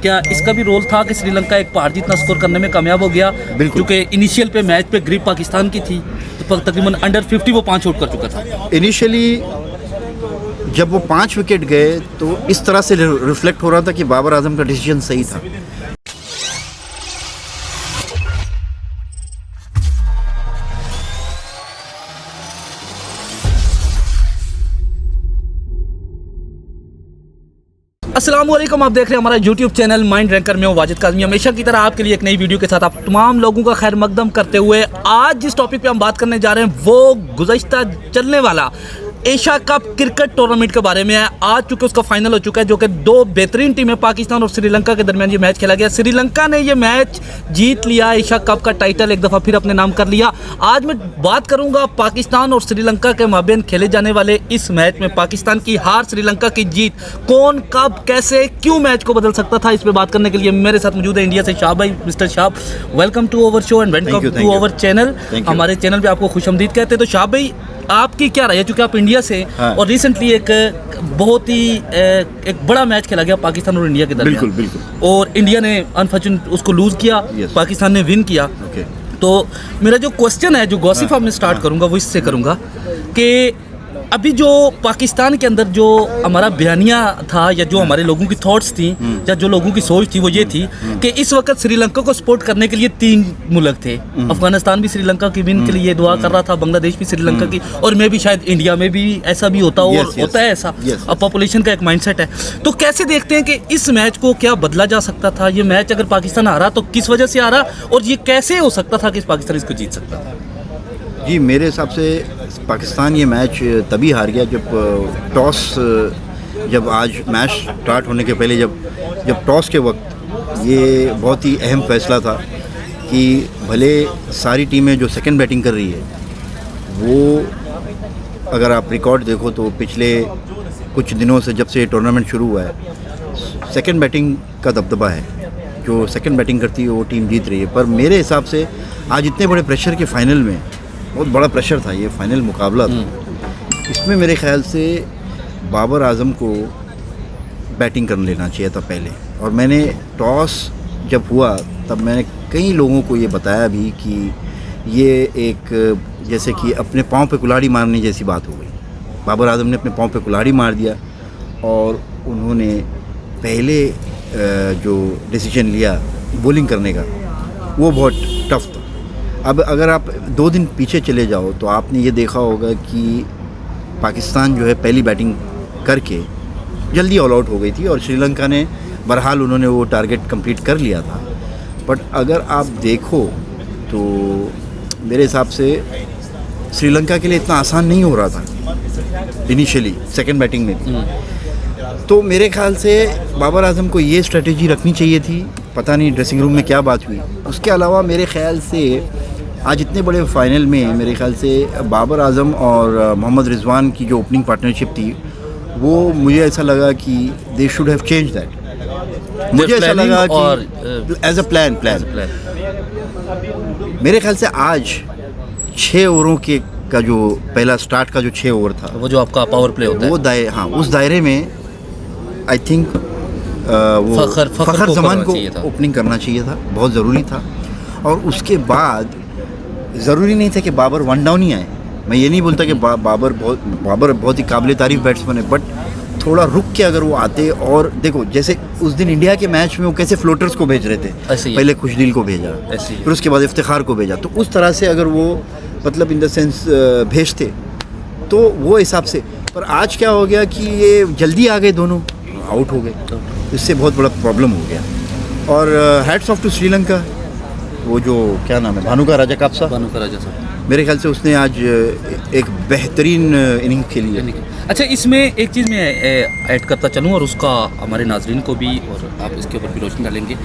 क्या इसका भी रोल था कि श्रीलंका एक पार जितना स्कोर करने में कामयाब हो गया? क्योंकि इनिशियल पे मैच पे ग्रिप पाकिस्तान की थी, तो तकरीबन अंडर 50 वो 5 आउट कर चुका था। इनिशियली जब वो 5 विकेट गए तो इस तरह से रिफ्लेक्ट हो रहा था कि बाबर आजम का डिसीजन सही था। अस्सलाम वालेकुम, आप देख रहे हैं हमारा यूट्यूब चैनल माइंड रैंकर में हूं वाजिद काज़मी। हमेशा की तरह आपके लिए एक नई वीडियो के साथ आप तमाम लोगों का खैर मकदम करते हुए आज जिस टॉपिक पे हम बात करने जा रहे हैं वो गुज़श्ता चलने वाला एशिया कप क्रिकेट टूर्नामेंट के बारे में है। आज चूँकि उसका फाइनल हो चुका है, जो कि दो बेहतरीन टीमें पाकिस्तान और श्रीलंका के दरमियान ये मैच खेला गया। श्रीलंका ने ये मैच जीत लिया, एशिया कप का टाइटल एक दफ़ा फिर अपने नाम कर लिया। आज मैं बात करूंगा पाकिस्तान और श्रीलंका के माबेन खेले जाने वाले इस मैच में पाकिस्तान की हार, श्रीलंका की जीत, कौन कब कैसे क्यों मैच को बदल सकता था। इस पर बात करने के लिए मेरे साथ मौजूद है इंडिया से शाह भाई। Mister Shah, welcome to our show and welcome to our channel. हमारे चैनल पर आपको खुशामदीद कहते हैं। तो शाह भाई, आपकी क्या राय है, चूँकि आप इंडिया से और रिसेंटली एक बहुत ही एक बड़ा मैच खेला गया पाकिस्तान और इंडिया के दरमियान। बिल्कुल बिल्कुल। और इंडिया ने अनफॉर्चुनेट उसको लूज़ किया, पाकिस्तान ने विन किया। तो मेरा जो क्वेश्चन है, जो गॉसिप मैं स्टार्ट करूंगा वो इससे करूंगा कि अभी जो पाकिस्तान के अंदर जो हमारा बयानिया था या जो हमारे लोगों की थॉट्स थी या जो लोगों की सोच थी वो ये थी कि इस वक्त श्रीलंका को सपोर्ट करने के लिए 3 मुल्क थे। अफगानिस्तान भी श्रीलंका की विन के लिए दुआ कर रहा था, बांग्लादेश भी श्रीलंका की, और मैं भी शायद इंडिया में भी ऐसा भी होता और होता है ऐसा। अब पॉपुलेशन का एक माइंडसेट है। तो कैसे देखते हैं कि इस मैच को क्या बदला जा सकता था? ये मैच अगर पाकिस्तान हारा तो किस वजह से हारा, और ये कैसे हो सकता था कि पाकिस्तान इसको जीत सकता था? जी, मेरे हिसाब से पाकिस्तान ये मैच तभी हार गया जब आज मैच स्टार्ट होने के पहले जब टॉस के वक्त ये बहुत ही अहम फैसला था कि भले सारी टीमें जो सेकंड बैटिंग कर रही है वो, अगर आप रिकॉर्ड देखो तो पिछले कुछ दिनों से जब से टूर्नामेंट शुरू हुआ है सेकंड बैटिंग का दबदबा है। जो सेकंड बैटिंग करती है वो टीम जीत रही है। पर मेरे हिसाब से आज इतने बड़े प्रेशर के फाइनल में, बहुत बड़ा प्रेशर था, ये फाइनल मुकाबला था, इसमें मेरे ख्याल से बाबर आजम को बैटिंग कर लेना चाहिए था पहले। और मैंने टॉस जब हुआ तब मैंने कई लोगों को ये बताया भी कि ये एक जैसे कि अपने पाँव पे कुल्हाड़ी मारने जैसी बात हो गई। बाबर आजम ने अपने पाँव पे कुल्हाड़ी मार दिया और उन्होंने पहले जो डिसीजन लिया बॉलिंग करने का वो बहुत टफ था। अब अगर आप 2 दिन पीछे चले जाओ तो आपने ये देखा होगा कि पाकिस्तान जो है पहली बैटिंग करके जल्दी ऑल आउट हो गई थी और श्रीलंका ने बहरहाल उन्होंने वो टारगेट कंप्लीट कर लिया था। बट अगर आप देखो तो मेरे हिसाब से श्रीलंका के लिए इतना आसान नहीं हो रहा था इनिशियली सेकंड बैटिंग में भी। तो मेरे ख्याल से बाबर आजम को ये स्ट्रेटेजी रखनी चाहिए थी। पता नहीं ड्रेसिंग रूम में क्या बात हुई। उसके अलावा मेरे ख्याल से आज इतने बड़े फाइनल में मेरे ख्याल से बाबर आजम और मोहम्मद रिजवान की जो ओपनिंग पार्टनरशिप थी वो मुझे ऐसा लगा कि they should have change that. मुझे ऐसा लगा कि एज अ प्लान मेरे ख्याल से आज 6 ओवरों के का जो पहला स्टार्ट का जो 6 ओवर था, वो जो आपका पावर प्ले होता है, वो हाँ उस दायरे में आई थिंक वो फ़खर जमान को ओपनिंग करना चाहिए था, बहुत ज़रूरी था। और उसके बाद ज़रूरी नहीं था कि बाबर 1 डाउन ही आए। मैं ये नहीं बोलता कि बाबर बहुत ही काबिल तारीफ़ बैट्समैन है, बट थोड़ा रुक के अगर वो आते। और देखो जैसे उस दिन इंडिया के मैच में वो कैसे फ्लोटर्स को भेज रहे थे, पहले खुशदिल को भेजा, फिर उसके बाद इफ्तिखार को भेजा, तो उस तरह से अगर वो मतलब इन द सेंस भेजते तो वो हिसाब से। पर आज क्या हो गया कि ये जल्दी आ गए, दोनों आउट हो गए, इससे बहुत बड़ा प्रॉब्लम हो गया। और हैट्स ऑफ टू श्रीलंका, वो जो क्या नाम है, भानुका राजाकाप्सा मेरे ख्याल से उसने आज एक बेहतरीन इनिंग खेली है। अच्छा, इसमें एक चीज़ मैं ऐड करता चलूँ और उसका हमारे नाजरीन को भी, और आप इसके ऊपर भी रोशनी डालेंगे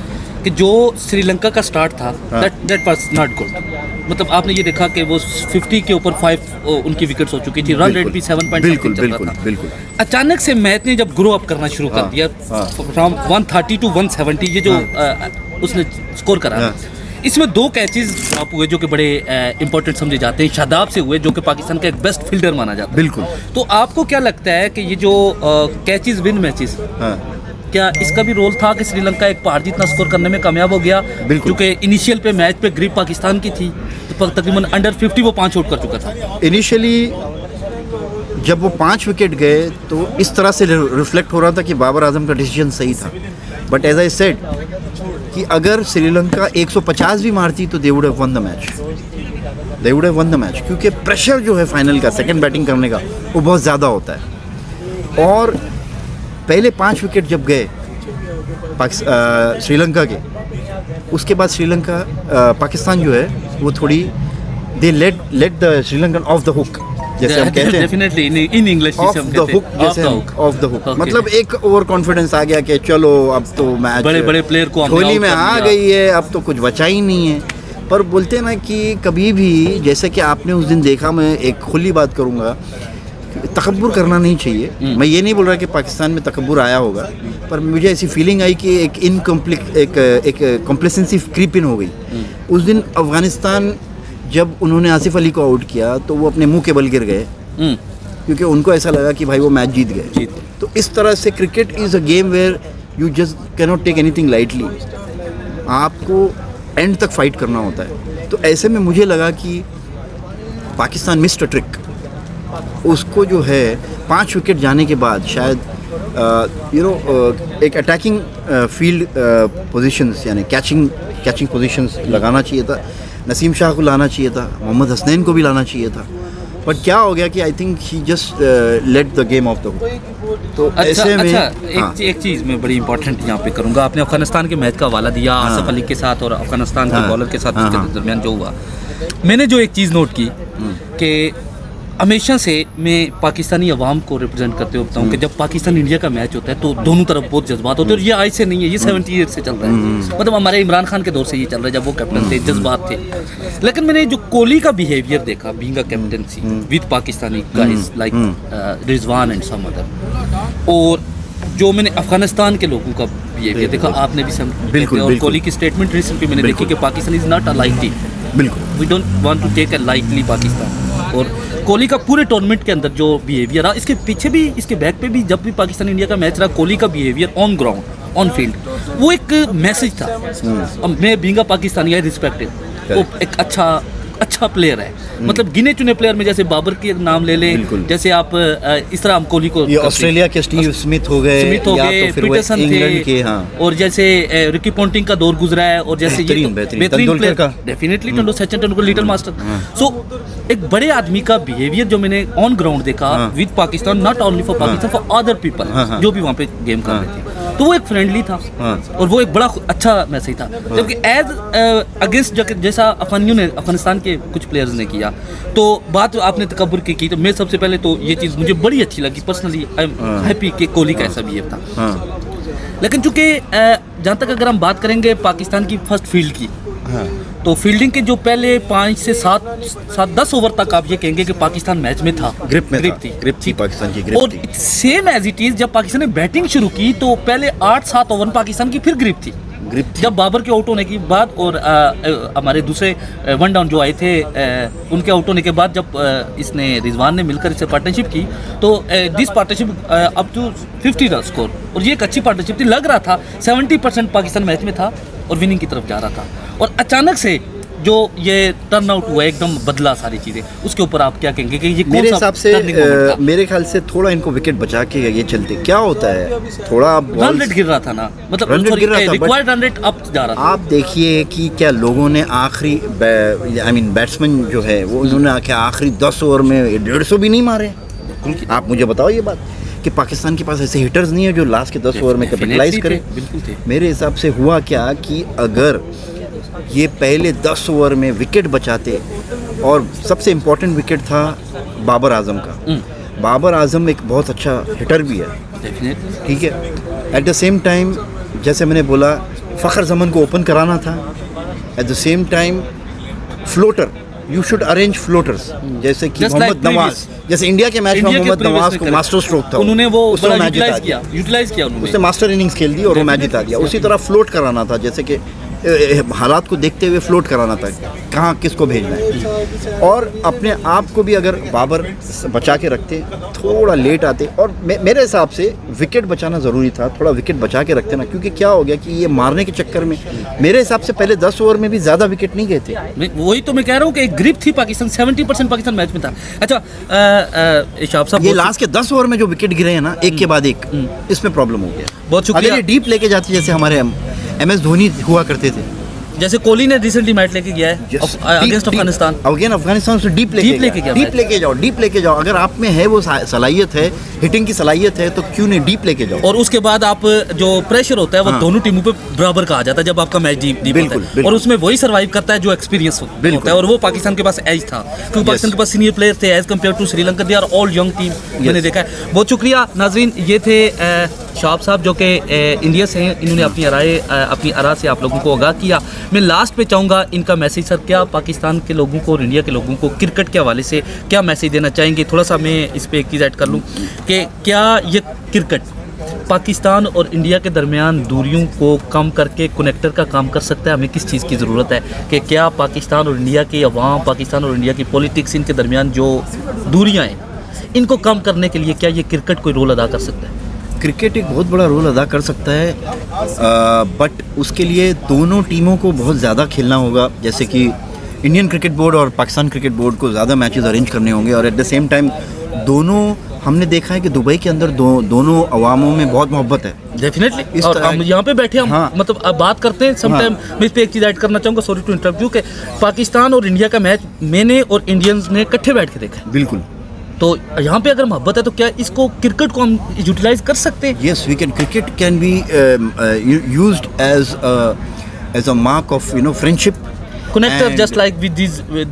कि जो श्रीलंका का स्टार्ट था दैट वाज नॉट गुड। मतलब आपने ये देखा कि वो 50 के ऊपर 5 उनकी विकेट्स हो चुकी थी, रन रेट भी 7.6 चल रहा था। अचानक से मैच ने जब ग्रो अप करना शुरू कर दिया फ्रॉम 130 टू 170, ये जो उसने स्कोर करा, इसमें 2 कैचेस ड्रॉप हुए जो कि बड़े इंपॉर्टेंट समझे जाते हैं। शादाब से हुए जो कि पाकिस्तान का एक बेस्ट फील्डर माना जाता है। बिल्कुल। तो आपको क्या लगता है कि ये जो कैचेस विन मैचेस क्या इसका भी रोल था कि श्रीलंका एक पार जीतना स्कोर करने में कामयाब हो गया? बिल्कुल। क्योंकि इनिशियल पे मैच पे ग्रिप पाकिस्तान की थी, तो तकरीबन अंडर 50 वो 5 आउट कर चुका था। इनिशियली जब वो 5 विकेट गए तो इस तरह से रिफ्लेक्ट हो रहा था कि बाबर आजम का डिसीजन सही था, बट एज आई सेड कि अगर श्रीलंका 150 भी मारती तो they would have one the match, क्योंकि प्रेशर जो है फाइनल का सेकंड बैटिंग करने का वो बहुत ज़्यादा होता है। और पहले 5 विकेट जब गए श्रीलंका के, उसके बाद पाकिस्तान जो है वो थोड़ी they let the Sri Lankan off the hook, जैसे हम कहते हैं, definitely in English off the hook, जैसे ऑफ द हुक, मतलब एक ओवर कॉन्फिडेंस आ गया कि चलो अब तो मैच बड़े बड़े प्लेयर को हमने झोली out में कर आ लिया। गई है, अब तो कुछ बचा ही नहीं है। पर बोलते हैं ना कि कभी भी, जैसे कि आपने उस दिन देखा, मैं एक खुली बात करूंगा, तकब्बुर करना नहीं चाहिए। मैं ये नहीं बोल रहा कि पाकिस्तान में तकब्बुर आया होगा, पर मुझे ऐसी फीलिंग आई कि एक कॉम्प्लेसेंसी क्रीप इन हो गई। उस दिन अफगानिस्तान जब उन्होंने आसिफ अली को आउट किया तो वो अपने मुंह के बल गिर गए, क्योंकि उनको ऐसा लगा कि भाई वो मैच जीत गए। तो इस तरह से cricket is a game where you just can not take anything lightly, आपको एंड तक फाइट करना होता है। तो ऐसे में मुझे लगा कि पाकिस्तान मिस्ड अ ट्रिक, उसको जो है 5 विकेट जाने के बाद शायद एक अटैकिंग फील्ड पोजीशंस यानी कैचिंग पोजीशंस लगाना चाहिए था, नसीम शाह को लाना चाहिए था, मोहम्मद हसनैन को भी लाना चाहिए था। बट क्या हो गया कि I think he just let the game of the hook. तो ऐसे में एक चीज़ मैं बड़ी इंपॉर्टेंट यहाँ पे करूँगा। आपने अफगानिस्तान के मैच का हवाला दिया आसिफ अली के साथ और अफगानिस्तान के बॉलर के साथ उसके दरमियान जो हुआ, मैंने जो एक चीज़ नोट की कि हमेशा से मैं पाकिस्तानी अवाम को रिप्रेजेंट करते हुए बताऊँ कि जब पाकिस्तान इंडिया का मैच होता है तो दोनों तरफ बहुत जज्बात होते हैं। और ये आज से नहीं है, ये 70 ईयर से चल रहा है, मतलब हमारे इमरान खान के दौर से ये चल रहा है, जब वो कैप्टन थे जज्बात थे। लेकिन मैंने जो कोहली का बिहेवियर देखा being a captaincy with Pakistani guys like Rizwan and some other, और जो मैंने अफगानिस्तान के लोगों का बिहेवियर देखा, आपने भी बिल्कुल, और कोहली की स्टेटमेंट रिसेंटली मैंने देखी कि Pakistan is not a like team, बिल्कुल we don't want to take a lightly Pakistan. और कोहली का पूरे टूर्नामेंट के अंदर जो बिहेवियर रहा, इसके पीछे भी, इसके बैक पे भी, जब भी पाकिस्तान इंडिया का मैच रहा, कोहली का behaviour on ground on field वो एक मैसेज था। अब मैं being a Pakistani I respected, वो एक अच्छा प्लेयर है, मतलब गिने चुने प्लेयर में जैसे बाबर के नाम ले लें, जैसे आप इस तरह हम कोहली को, ये ऑस्ट्रेलिया के स्टीव स्मिथ हो गए, तो फिर पीटरसन इंग्लैंड थे, के, हाँ। और जैसे रिकी पॉन्टिंग का दौर गुजरा है, और जैसे ये बेहतरीन तेंदुलकर का, definitely Sachin Tendulkar little master. So एक बड़े आदमी का बिहेवियर जो मैंने ऑन ग्राउंड देखा with Pakistan, not only for Pakistan, for other people जो भी वहाँ पे गेम कर रहे थे, तो वो एक फ्रेंडली था और वो एक बड़ा अच्छा मैसेज था। जबकि एज अगेंस्ट जैसा अफगानिस्तान के कुछ प्लेयर्स ने किया, तो बात आपने तकब्बुर की तो मैं सबसे पहले तो ये चीज़ मुझे बड़ी अच्छी लगी पर्सनली, आई एम हैप्पी कि कोहली का ऐसा बिहेव था। लेकिन चूंकि जहाँ तक अगर हम बात करेंगे पाकिस्तान की फर्स्ट फील्ड की, तो फील्डिंग के जो पहले 5 से 7-10 ओवर तक आप ये कहेंगे कि पाकिस्तान मैच में था, ग्रिप थी पाकिस्तान की ग्रिप और थी। सेम एज इट इज जब पाकिस्तान ने बैटिंग शुरू की तो पहले 8-7 ओवर पाकिस्तान की फिर ग्रिप थी। जब बाबर के आउट होने के बाद और हमारे दूसरे वन डाउन जो आए थे उनके आउट होने के बाद, जब इसने रिजवान ने मिलकर इससे पार्टनरशिप की, तो this partnership up to 50 run score, और ये एक अच्छी पार्टनरशिप थी। लग रहा था 70% पाकिस्तान मैच में था और विनिंग की तरफ जा रहा था, और अचानक से जो ये टर्न आउट हुआ एकदम बदला सारी चीज़ें, उसके ऊपर आप क्या कहेंगे कि ये कौन मेरे सा हिसाब से turning moment था? मेरे ख्याल से थोड़ा इनको विकेट बचा के ये चलते, क्या होता है थोड़ा रन रेट गिर रहा था ना, मतलब रन रेट गिर रहा था, रिक्वायर्ड रन रेट अप जा रहा था। आप देखिए कि क्या लोगों ने आखिरी बैट्समैन जो है वो उन्होंने आखिरी 10 ओवर में 150 भी नहीं मारे। आप मुझे बताओ ये बात कि पाकिस्तान के पास ऐसे हिटर्स नहीं है जो लास्ट के 10 ओवर में कैपिटलाइज करें। मेरे हिसाब से हुआ क्या कि अगर ये पहले 10 ओवर में विकेट बचाते, और सबसे इम्पोर्टेंट विकेट था बाबर आजम का। बाबर आजम एक बहुत अच्छा हिटर भी है, ठीक है। एट द सेम टाइम जैसे मैंने बोला फ़खर ज़मान को ओपन कराना था, at the same time floater, you should arrange floaters, जैसे कि मोहम्मद नवाज, जैसे इंडिया के मैच में मोहम्मद नवाज को मास्टर स्ट्रोक था, उन्होंने वो उसने मैच यूटिलाइज किया उसने मास्टर इनिंग्स खेल दी और वो मैच जिता दिया। उसी तरह फ्लोट कराना था, जैसे कि हालात को देखते हुए फ्लोट कराना था, कहाँ किसको भेजना है। और अपने आप को भी अगर बाबर बचा के रखते, थोड़ा लेट आते, और मेरे हिसाब से विकेट बचाना ज़रूरी था, थोड़ा विकेट बचा के रखते ना, क्योंकि क्या हो गया कि ये मारने के चक्कर में मेरे हिसाब से पहले 10 ओवर में भी ज़्यादा विकेट नहीं गए थे। वही तो मैं कह रहा हूँ कि एक ग्रिप थी पाकिस्तान, 70% पाकिस्तान मैच में था। अच्छा इशाब साहब, ये लास्ट के 10 ओवर में जो विकेट गिरे हैं ना, एक के बाद एक, इसमें प्रॉब्लम हो गया। बहुत शुक्रिया। अगर ये डीप लेके जाते जैसे हमारे MS धोनी हुआ करते थे, जैसे कोहली ने रिसेंटली मैच लेके गया है अगेंस्ट अफगानिस्तान, अफगानिस्तान से डीप लेके गया, डीप लेके जाओ। अगर आप में है वो सलाहियत है, हिटिंग की सलाहियत है, तो क्यों नहीं डीप लेके जाओ। और उसके बाद आप जो प्रेशर होता है वो दोनों टीमों पे बराबर का आ जाता है जब आपका मैच डीप होता है, और उसमें वही सर्वाइव करता है जो एक्सपीरियंस होता है, और वो पाकिस्तान के पास एज था, क्योंकि पाकिस्तान के पास सीनियर प्लेयर थे as compare to Sri Lanka. They are all young team, मैंने देखा है। बहुत शुक्रिया नाजरीन, ये थे शाब साहब जो कि इंडिया से हैं। इन्होंने अपनी आरा से आप लोगों को आगाह किया। मैं लास्ट पे चाहूँगा इनका मैसेज, सर क्या पाकिस्तान के लोगों को और इंडिया के लोगों को क्रिकेट के हवाले से क्या मैसेज देना चाहेंगे? थोड़ा सा मैं इस पर एक चीज़ ऐड कर लूँ कि क्या ये क्रिकेट पाकिस्तान और इंडिया के दरमियान दूरियों को कम करके कनेक्टर का काम कर सकता है? हमें किस चीज़ की ज़रूरत है कि क्या पाकिस्तान और इंडिया की अवाम, पाकिस्तान और इंडिया की पॉलिटिक्स, इनके दरमियान जो दूरियाँ हैं, इनको कम करने के लिए क्या ये क्रिकेट कोई रोल अदा कर सकता है? क्रिकेट एक बहुत बड़ा रोल अदा कर सकता है, बट उसके लिए दोनों टीमों को बहुत ज़्यादा खेलना होगा। जैसे कि इंडियन क्रिकेट बोर्ड और पाकिस्तान क्रिकेट बोर्ड को ज़्यादा मैचेस अरेंज करने होंगे, और एट द सेम टाइम दोनों, हमने देखा है कि दुबई के अंदर दोनों अवामों में बहुत मोहब्बत है। डेफिनेटली, और हम यहाँ पे बैठे हम मतलब अब बात करते हैं समटाइम। मैं इस पे एक चीज़ ऐड करना चाहूँगा, सॉरी टू इंटरप्ट यू, कि पाकिस्तान और इंडिया का मैच मैंने और इंडियंस ने इकट्ठे बैठ के देखा है। बिल्कुल। तो यहाँ पे अगर मोहब्बत है तो क्या इसको क्रिकेट को हम यूटिलाइज कर सकते हैं? Yes, we can. Cricket can be used as a mark of friendship, connector, just like with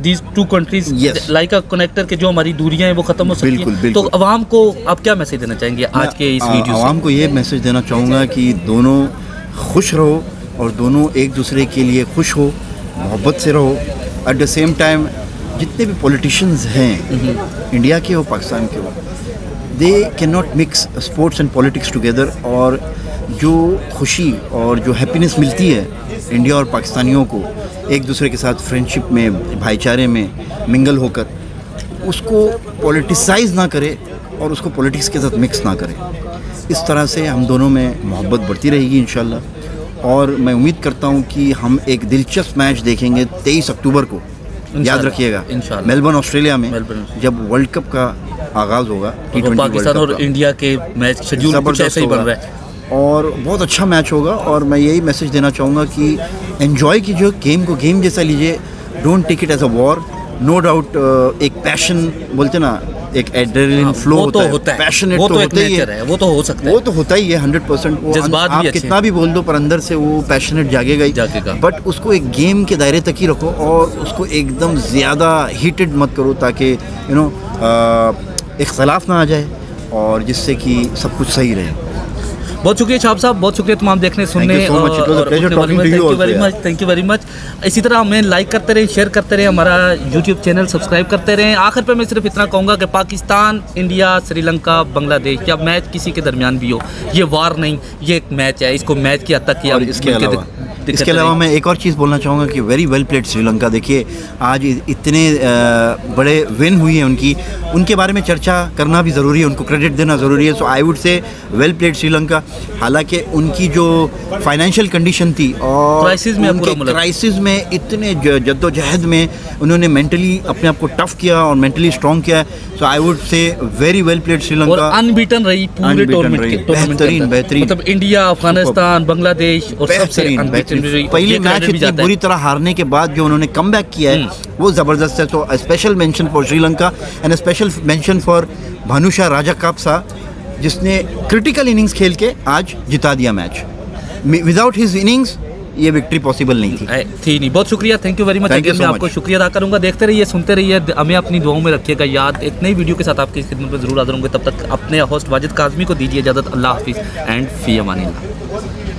these two countries, like a connector के जो हमारी दूरियां हैं वो खत्म हो सकती हैं। तो अवाम को आप क्या मैसेज देना चाहेंगे आज के इस वीडियो से? अवाम को ये मैसेज देना चाहूँगा कि दोनों खुश रहो, और दोनों एक दूसरे के लिए खुश हो, मोहब्बत से रहो। एट द सेम टाइम जितने भी पॉलिटिशियंस हैं इंडिया के हो, पाकिस्तान के हो, they can not mix sports and politics together. और जो खुशी और जो हैप्पीनेस मिलती है इंडिया और पाकिस्तानियों को एक दूसरे के साथ फ्रेंडशिप में, भाईचारे में मिंगल होकर, उसको पॉलिटिसाइज ना करे और उसको पॉलिटिक्स के साथ मिक्स ना करे। इस तरह से हम दोनों में मोहब्बत बढ़ती रहेगी इंशाल्लाह। और मैं उम्मीद करता हूँ कि हम एक दिलचस्प मैच देखेंगे 23 अक्टूबर को, याद रखिएगा, मेलबर्न ऑस्ट्रेलिया में, जब वर्ल्ड कप का आगाज़ होगा। पाकिस्तान और इंडिया के मैच शेड्यूल कुछ ऐसे ही बन रहा है, और बहुत अच्छा मैच होगा। और मैं यही मैसेज देना चाहूँगा कि एंजॉय कीजिए गेम को, गेम जैसा लीजिए, don't take it as a war. No doubt एक पैशन बोलते ना, एक एड्रेनलिन फ्लो होता है, पैशनेट तो होता ही है, वो तो हो सकता है, वो तो होता ही है 100%। आप कितना भी बोल दो, पर अंदर से वो पैशनेट जागेगा ही। बट उसको एक गेम के दायरे तक ही रखो, और उसको एकदम ज़्यादा हीटेड मत करो, ताकि इख्तलाफ ना आ जाए, और जिससे कि सब कुछ सही रहे। बहुत शुक्रिया शाब साहब, बहुत शुक्रिया तमाम देखने सुनने, थैंक यू वेरी मच। इसी तरह हमें लाइक करते रहें, शेयर करते रहें, हमारा यूट्यूब चैनल सब्सक्राइब करते रहें। आखिर पे मैं सिर्फ इतना कहूँगा कि पाकिस्तान, इंडिया, श्रीलंका, बांग्लादेश, या मैच किसी के दरमियान भी हो, ये वार नहीं, ये एक मैच है। इसको मैच की हद तक किया। इसके अलावा मैं एक और चीज़ बोलना चाहूँगा कि वेरी वेल प्लेड श्रीलंका। देखिए आज इतने बड़े विन हुई है उनके बारे में चर्चा करना भी ज़रूरी है, उनको क्रेडिट देना ज़रूरी है। So I would say well played Sri Lanka. हालांकि उनकी जो फाइनेंशियल कंडीशन थी और क्राइसिस में इतने जद्दोजहद में उन्होंने मेंटली अपने आप को टफ किया और मेंटली स्ट्रॉन्ग किया। So I would say very well played Sri Lanka, unbeaten रही पूरे टूर्नामेंट के, बेहतरीन, मतलब इंडिया, अफगानिस्तान, बांग्लादेश और सबसे पहली मैच इतनी बुरी तरह हारने के बाद जो उन्होंने कमबैक किया है वो ज़बरदस्त है। तो special mention for Sri Lanka and special mention for Bhanuka Rajapaksa, जिसने क्रिटिकल इनिंग्स खेल के आज जिता दिया मैच। विदाउट हिज इनिंग्स ये विक्ट्री पॉसिबल नहीं थी नहीं। बहुत शुक्रिया, थैंक यू वेरी मच। मैं आपको शुक्रिया अदा करूंगा। देखते रहिए, सुनते रहिए, हमें अपनी दुआओं में रखिएगा याद। एक नई वीडियो के साथ आपकी खिदमत में जरूर हाजिर होंगे। तब तक अपने होस्ट वाजिद काज़मी को दीजिए इजाज़त। अल्लाह हाफिज़ एंड फ़ी अमानिल्लाह।